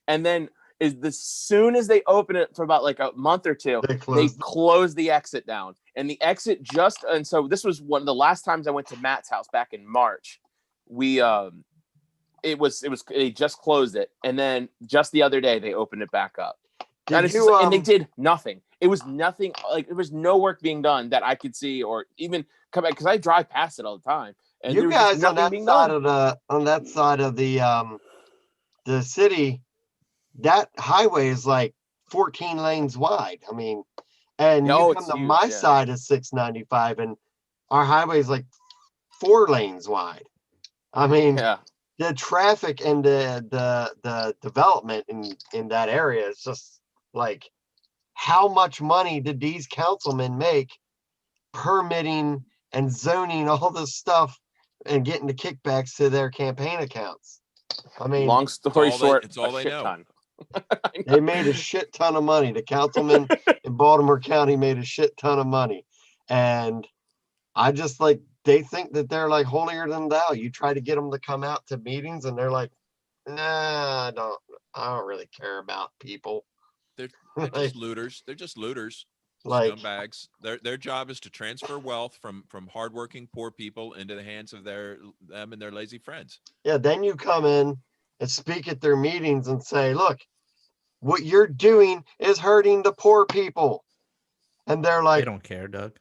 And then as soon as they open it for about like a month or two, they close the exit down. And the exit and so this was one of the last times I went to Matt's house back in March. They just closed it. And then just the other day they opened it back up. And they did nothing. It was nothing, like there was no work being done that I could see or even come back, because I drive past it all the time. And you guys on that side of the city, that highway is like 14 lanes wide. I mean, and you come to my side of 695 and our highway is like 4 lanes wide. I mean, the traffic and the development in that area is just like, how much money did these councilmen make permitting and zoning all this stuff and getting the kickbacks to their campaign accounts? I mean, long story short, it's all they know. Ton. They made a shit ton of money. The councilmen in Baltimore County made a shit ton of money. And I just like, they think that they're like holier than thou. You try to get them to come out to meetings and they're like, nah, I don't really care about people. They're just looters. They're just looters. Like scumbags. Their job is to transfer wealth from hardworking poor people into the hands of them and their lazy friends. Yeah, then you come in and speak at their meetings and say, look, what you're doing is hurting the poor people. And they're like, they don't care, Doug.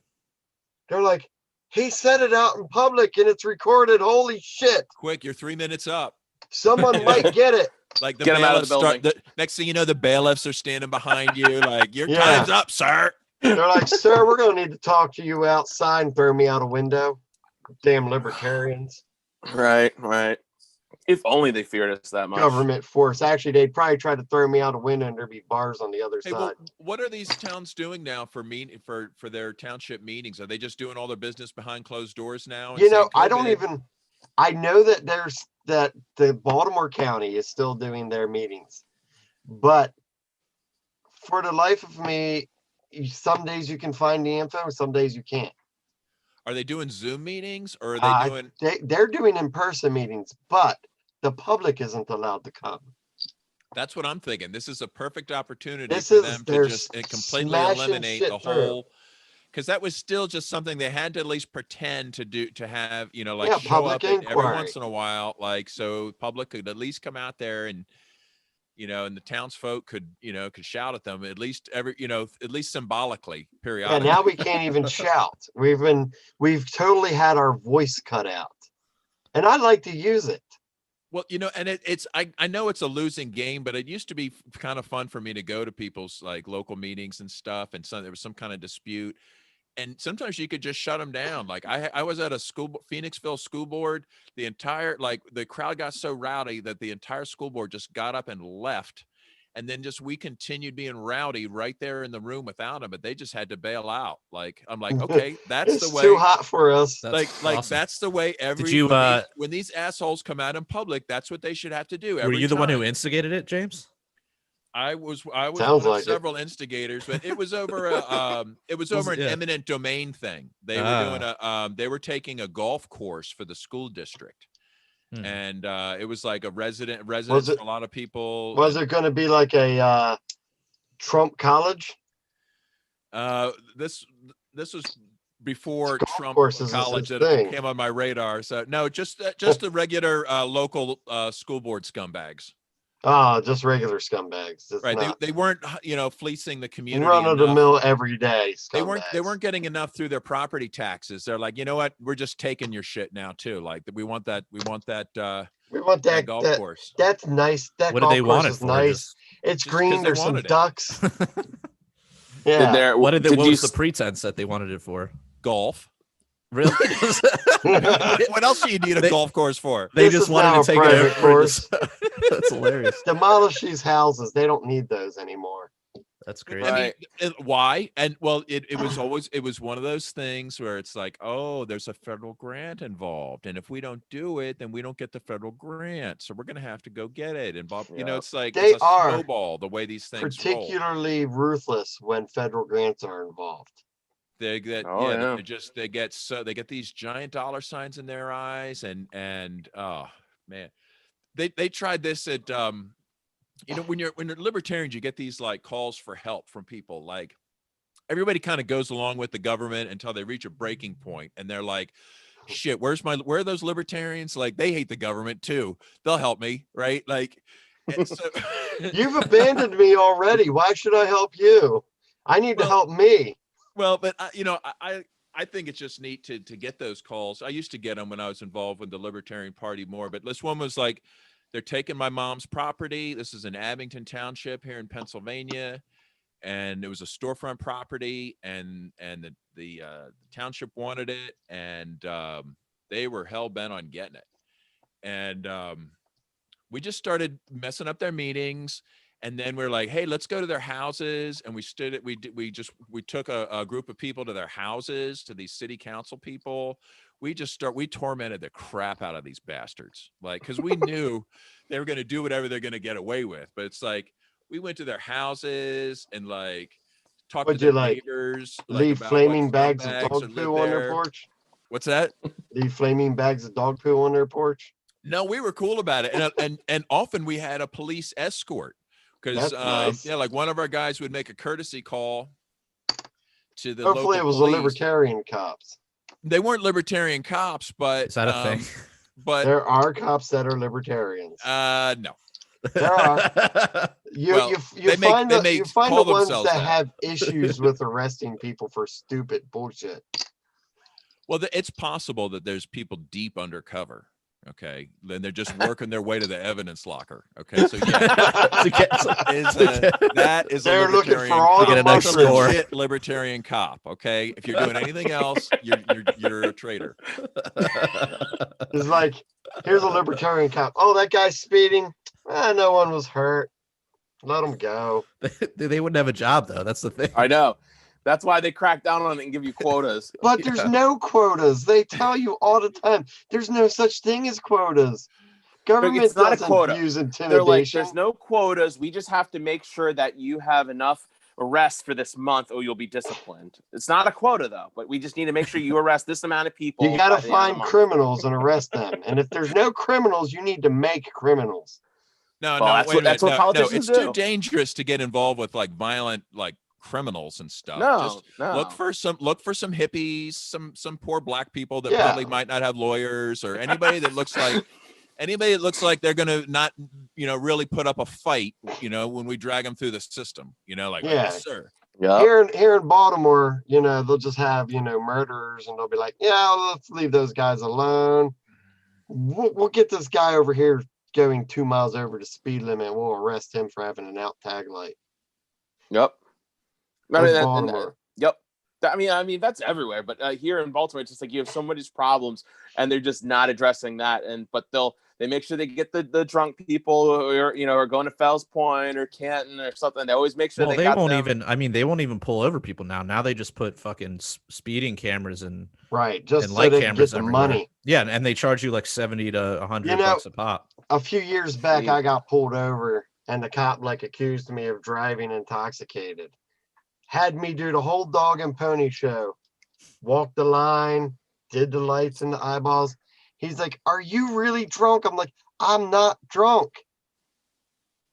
They're like, he said it out in public and it's recorded. Holy shit. Quick, you're 3 minutes up. Someone might get it. Like the Get 'em out of the building. Next thing you know, the bailiffs are standing behind you. Like, your time's up, sir. They're like, sir, we're going to need to talk to you outside and throw me out a window. Damn libertarians. Right. If only they feared us that much. Government force. Actually, they'd probably try to throw me out a window and there'd be bars on the other side. Well, what are these towns doing now for their township meetings? Are they just doing all their business behind closed doors now? You know, I know that the Baltimore County is still doing their meetings, but for the life of me, some days you can find the info, some days you can't. Are they doing Zoom meetings, or are they doing? They're doing in-person meetings, but the public isn't allowed to come. That's what I'm thinking. This is a perfect opportunity for them to just completely eliminate the whole. Because that was still just something they had to at least pretend to have, show up every once in a while, like, so public could at least come out there and and the townsfolk could shout at them at least at least symbolically, Yeah, periodically. now we can't even shout. We've totally had our voice cut out. And I like to use it. Well, and I know it's a losing game, but it used to be kind of fun for me to go to people's like local meetings and stuff. And there was some kind of dispute. And sometimes you could just shut them down. Like I was at a Phoenixville school board. The crowd got so rowdy that the entire school board just got up and left. And then we continued being rowdy right there in the room without them, but they just had to bail out. Like, I'm like, okay, that's the way. It's too hot for us. Awesome. That's the way when these assholes come out in public, that's what they should have to do. Were you the one who instigated it, James? I was Sounds one like of several instigators, but it was over an eminent domain thing. They were doing they were taking a golf course for the school district. And it was like a residence for a lot of people. Was it going to be like a Trump college? This was before Trump college that came on my radar. So no, just the regular local school board scumbags. Just regular scumbags. It's right. not, They weren't, fleecing the community. Run of the mill every day. Scumbags. They weren't getting enough through their property taxes. They're like, you know what? We're just taking your shit now too. Like we want that golf course. That's nice. That what golf did they course want it is for? nice. It's green. There's some ducks. Yeah. What was the pretense that they wanted it for? Golf. Really? What else do you need a golf course for? They just wanted to take it over course. That's hilarious. Demolish these houses. They don't need those anymore. That's great. I mean, why? And well, it was one of those things where it's like, oh, there's a federal grant involved, and if we don't do it, then we don't get the federal grant, so we're gonna have to go get it. And Bob, it's like it's a snowball the way these things particularly ruthless when federal grants are involved. They get they get these giant dollar signs in their eyes, and oh man, they tried this at when you're libertarians, you get these like calls for help from people. Like everybody kind of goes along with the government until they reach a breaking point, and they're like, shit, where are those libertarians? Like they hate the government too. They'll help me, right? Like, and so you've abandoned me already. Why should I help you? I need to help me. Well, but I think it's just neat to get those calls. I used to get them when I was involved with the Libertarian Party more, but this one was like, they're taking my mom's property. This is in Abington Township here in Pennsylvania, and it was a storefront property, and the township wanted it, and they were hell bent on getting it, and we just started messing up their meetings. And then we're like, hey, let's go to their houses. And we took a group of people to their houses, to these city council people. We tormented the crap out of these bastards. Like, cause we knew they were going to do whatever they're going to get away with. But it's like, we went to their houses and like talked to their neighbors. Leave flaming bags of dog poo on their porch. What's that? Leave flaming bags of dog poo on their porch. No, we were cool about it. And often we had a police escort. Because nice. like one of our guys would make a courtesy call to the hopefully local it was police. The libertarian cops. They weren't libertarian cops, but is that a thing? But there are cops that are libertarians. No. There are. You find the ones that have issues with arresting people for stupid bullshit. Well, it's possible that there's people deep undercover. Okay, then they're just working their way to the evidence locker. Okay, so yeah, that is they're a looking for all the legit libertarian cop. Okay, if you're doing anything else, you're a traitor. It's like, here's a libertarian cop. Oh, that guy's speeding. No one was hurt. Let him go. They wouldn't have a job though. That's the thing. I know. That's why they crack down on it and give you quotas. But there's no quotas. They tell you all the time. There's no such thing as quotas. Government doesn't use intimidation. They're like, there's no quotas. We just have to make sure that you have enough arrests for this month or you'll be disciplined. It's not a quota though, but we just need to make sure you arrest this amount of people. You got to find criminals and arrest them. And if there's no criminals, you need to make criminals. No, that's what politicians do. It's too dangerous to get involved with like violent, like criminals and stuff. No. Look for some hippies, some poor black people that probably might not have lawyers, or anybody that looks like they're gonna not really put up a fight, when we drag them through the system, like, Yeah. yes, sir. Yeah. Here in Baltimore, they'll just have, murderers, and they'll be like, yeah, let's leave those guys alone. We'll get this guy over here going 2 miles over the speed limit. We'll arrest him for having an out tag light. Yep. That's Baltimore. Yep. I mean that's everywhere, but here in Baltimore, it's just like you have so many problems, and they're just not addressing that. But they make sure they get the drunk people who are going to Fells Point or Canton or something. They always make sure they won't even. I mean, they won't even pull over people now. Now they just put fucking speeding cameras and just and so light they cameras get the everywhere. money. Yeah, and they charge you like $70 to $100 a pop. A few years back, I got pulled over, and the cop accused me of driving intoxicated. Had me do the whole dog and pony show. Walked the line, did the lights and the eyeballs. He's like, "Are you really drunk?" I'm like, "I'm not drunk.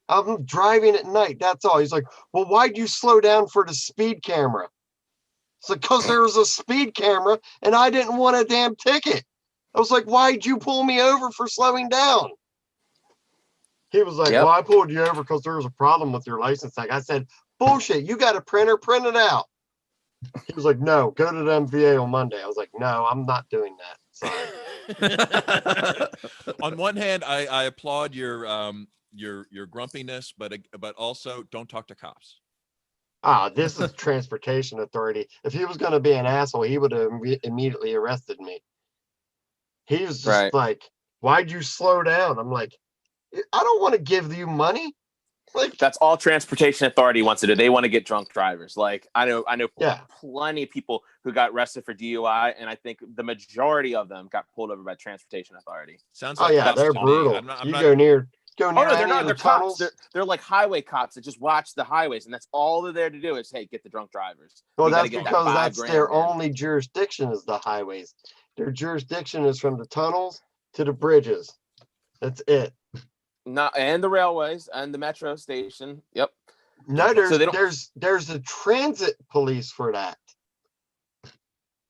I'm driving at night. That's all." He's like, "Well, why'd you slow down for the speed camera?" It's like, "Because there was a speed camera and I didn't want a damn ticket." I was like, "Why'd you pull me over for slowing down?" He was like, "Well, I pulled you over because there was a problem with your license tag." I said, "Bullshit, you got a printer, print it out." He was like, "No, go to the MVA on Monday." I was like, "No, I'm not doing that. Sorry." On one hand, I applaud your grumpiness, but also don't talk to cops. This is Transportation Authority. If he was going to be an asshole, he would have immediately arrested me. He was just like, "Why'd you slow down?" I'm like, "I don't want to give you money." That's all Transportation Authority wants to do. They want to get drunk drivers. I know plenty of people who got arrested for DUI, and I think the majority of them got pulled over by Transportation Authority. Sounds like they're brutal. Go near they're not. They're tunnels. Cops. They're like highway cops that just watch the highways, and that's all they're there to do is, hey, get the drunk drivers. Well, that's because that's their only jurisdiction is the highways. Their jurisdiction is from the tunnels to the bridges. That's it. And the railways and the metro station. Yep. No, there's a transit police for that.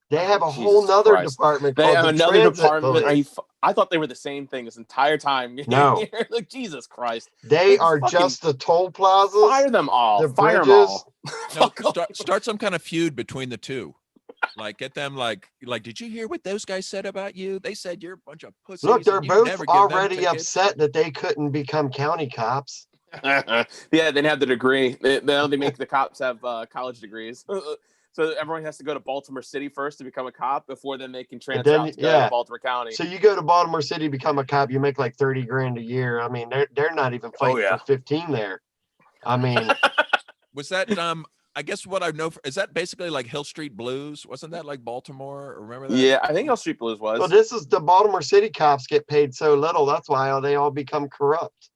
They have a whole nother department called the transit police. I thought they were the same thing this entire time. No. Like, Jesus Christ. They are just the toll plazas. Fire them all. Fire them all. No, start some kind of feud between the two. Get them like, did you hear what those guys said about you? They said you're a bunch of pussies. Look, they're both already upset that they couldn't become county cops. Yeah, they didn't have the degree. They only make the cops have college degrees. So everyone has to go to Baltimore City first to become a cop before then they can transfer out to Baltimore County. So you go to Baltimore City, become a cop, you make like $30,000 a year. I mean, they're not even fighting for 15 there. I mean, was that I guess what I know is that basically like Hill Street Blues? Wasn't that like Baltimore? Remember that? Yeah, I think Hill Street Blues was. Well, this is the Baltimore City cops get paid so little. That's why they all become corrupt.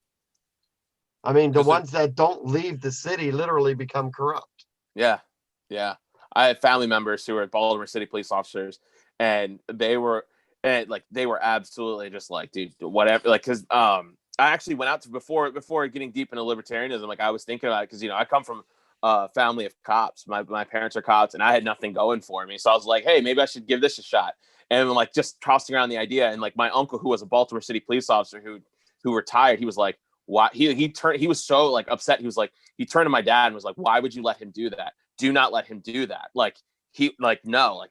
I mean, the ones that don't leave the city literally become corrupt. Yeah. Yeah. I had family members who were Baltimore City police officers, and they were absolutely just like, dude, whatever. Cause I actually went out to before getting deep into libertarianism. I was thinking about it because, I come from family of cops. My parents are cops, and I had nothing going for me. So I was like, hey, maybe I should give this a shot. And just tossing around the idea. And my uncle, who was a Baltimore City police officer who retired, he was like, why? He was so upset. He was like, he turned to my dad and was like, why would you let him do that? Do not let him do that. No,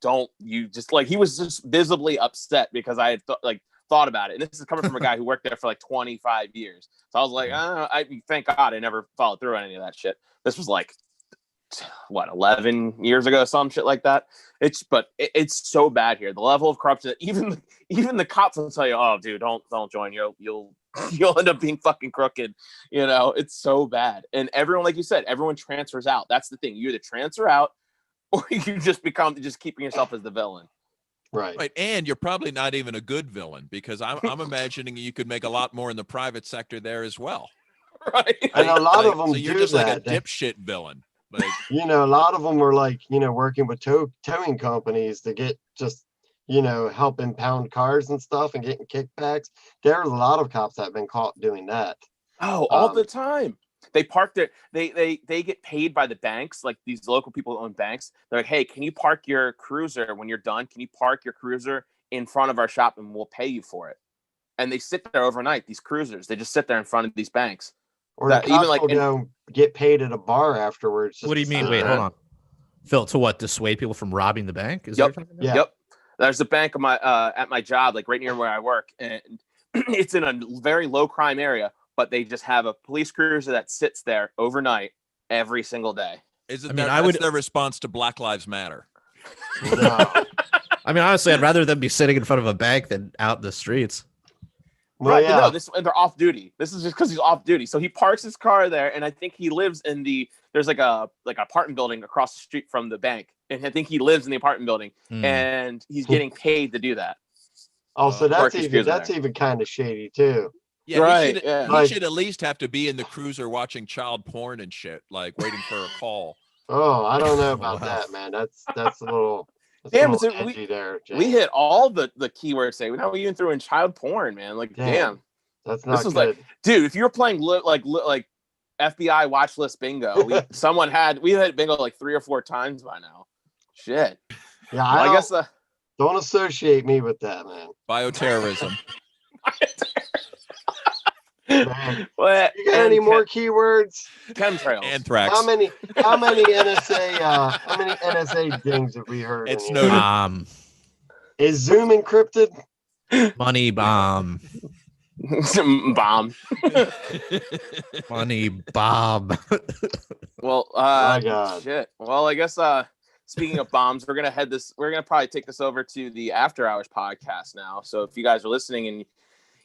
don't you just he was just visibly upset because I had thought about it. And this is coming from a guy who worked there for 25 years. So I was like, thank God I never followed through on any of that shit. This was 11 years ago, some shit like that. It's so bad here. The level of corruption that even the cops will tell you, oh dude, don't join. You'll end up being fucking crooked. It's so bad. And everyone, like you said, everyone transfers out. That's the thing. You either transfer out or you just become keeping yourself as the villain. Right. And you're probably not even a good villain because I'm imagining you could make a lot more in the private sector there as well. Right. And a lot of them so you're just like a dipshit villain. A lot of them are working with towing companies to get just, help impound cars and stuff and getting kickbacks. There's a lot of cops that have been caught doing that. Oh, all the time. They park there. They get paid by the banks, these local people who own banks. They're like, hey, can you park your cruiser when you're done? Can you park your cruiser in front of our shop and we'll pay you for it? and they sit there overnight. These cruisers, they just sit there in front of these banks. Or the That cops even like will go get paid at a bar afterwards. just What do you to mean? sit Wait, there. hold on. Phil, to what? Dissuade people from robbing the bank? Is Yep. that what you're talking about? Yeah. Yep. There's a bank of my at my job, like right near where I work, and it's in a very low crime area, but they just have a police cruiser that sits there overnight every single day. Isn't I mean, that's their response to Black Lives Matter? No. I mean, honestly, I'd rather them be sitting in front of a bank than out in the streets. Well, Right, yeah. but no, they're off duty. This is just because he's off duty. So he parks his car there, and I think he lives in there's like a apartment building across the street from the bank, and I think he lives in the apartment building, and he's getting paid to do that. Oh, so Park that's his even kind of shady too. Yeah, Right, he yeah. should at least have to be in the cruiser watching child porn and shit, like waiting for a call. Oh, I don't know about Wow. that, man. That's a little. That's Damn, a little it's- edgy there, James. We hit all the keywords today. Now we even threw in child porn, man. Like, damn. That's not This was good. like, dude, if you were playing like FBI watch list bingo, we had bingo like 3 or 4 times by now. Shit. Yeah, Well, I guess don't associate me with that, man. Bioterrorism. Man, what? you got any more keywords? chemtrails? Anthrax. How many NSA dings have we heard? It's in here? noted. Is Zoom encrypted? Money bomb. Bomb. Money bomb. Well, My God. shit. Well, I guess speaking of bombs, we're gonna probably take this over to the After Hours podcast now. So if you guys are listening and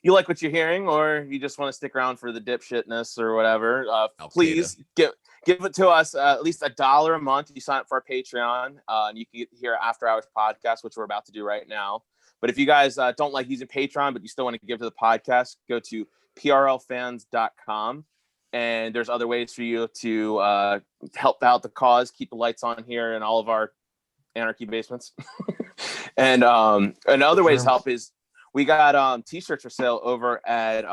you like what you're hearing, or you just want to stick around for the dipshitness or whatever, please give it to us at least $1 a month. You sign up for our Patreon, and you can hear After Hours podcast, which we're about to do right now. But if you guys don't like using Patreon, but you still want to give to the podcast, go to PRLfans.com. And there's other ways for you to help out the cause, keep the lights on here in all of our anarchy basements. And another ways to help is we got t-shirts for sale over at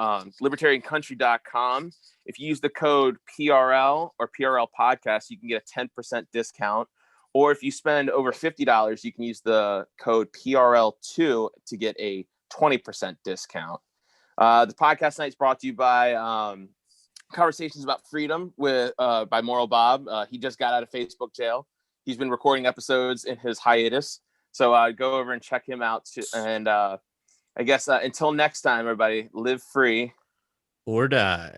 libertariancountry.com. If you use the code PRL or PRL Podcast, you can get a 10% discount. Or if you spend over $50, you can use the code PRL2 to get a 20% discount. The podcast night is brought to you by Conversations About Freedom by Moral Bob. He just got out of Facebook jail. He's been recording episodes in his hiatus. So go over and check him out. And I guess until next time, everybody, live free Or die.